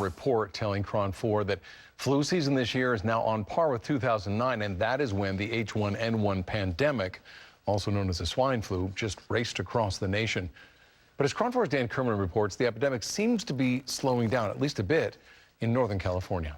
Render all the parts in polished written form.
report telling KRON 4 that flu season this year is now on par with 2009, and that is when the H1N1 pandemic, also known as the swine flu, just raced across the nation. But as KRON 4's Dan Kerman reports, the epidemic seems to be slowing down, at least a bit, in Northern California.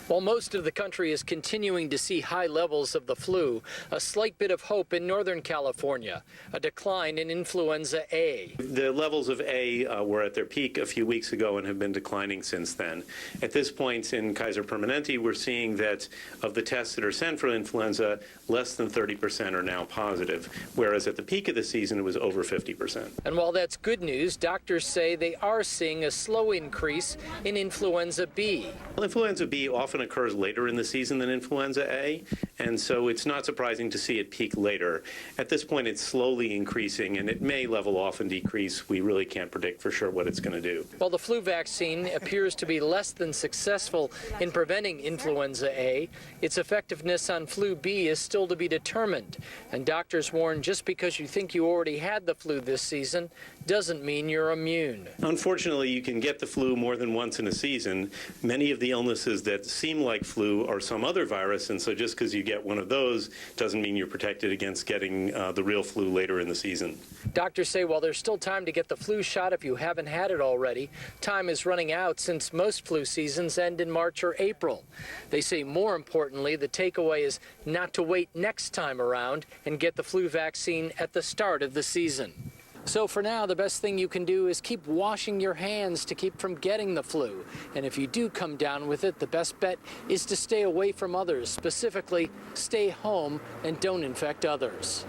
While most of the country is continuing to see high levels of the flu, a slight bit of hope in Northern California, a decline in influenza A. The levels of A were at their peak a few weeks ago and have been declining since then. At this point in Kaiser Permanente, we're seeing that of the tests that are sent for influenza, less than 30% are now positive, whereas at the peak of the season, it was over 50%. And while that's good news, doctors say they are seeing a slow increase in influenza B. Well, influenza B often occurs later in the season than influenza A, and so it's not surprising to see it peak later. At this point, it's slowly increasing, and it may level off and decrease. We really can't predict for sure what it's going to do. While the flu vaccine appears to be less than successful in preventing influenza A, its effectiveness on flu B is still to be determined. And doctors warn just because you think you already had the flu this season doesn't mean you're immune. Unfortunately, you can get the flu more than once in a season. Many of the illnesses that seem like flu are some other virus, and so just because you get one of those doesn't mean you're protected against getting the real flu later in the season. Doctors say while there's still time to get the flu shot if you haven't had it already, time is running out since most flu seasons end in March or April. They say more importantly, the takeaway is not to wait next time around and get the flu vaccine at the start of the season. So for now, the best thing you can do is keep washing your hands to keep from getting the flu. And if you do come down with it, the best bet is to stay away from others. Specifically, stay home and don't infect others.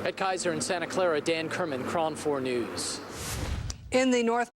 At Kaiser and Santa Clara, Dan Kerman, KRON 4 News. In the North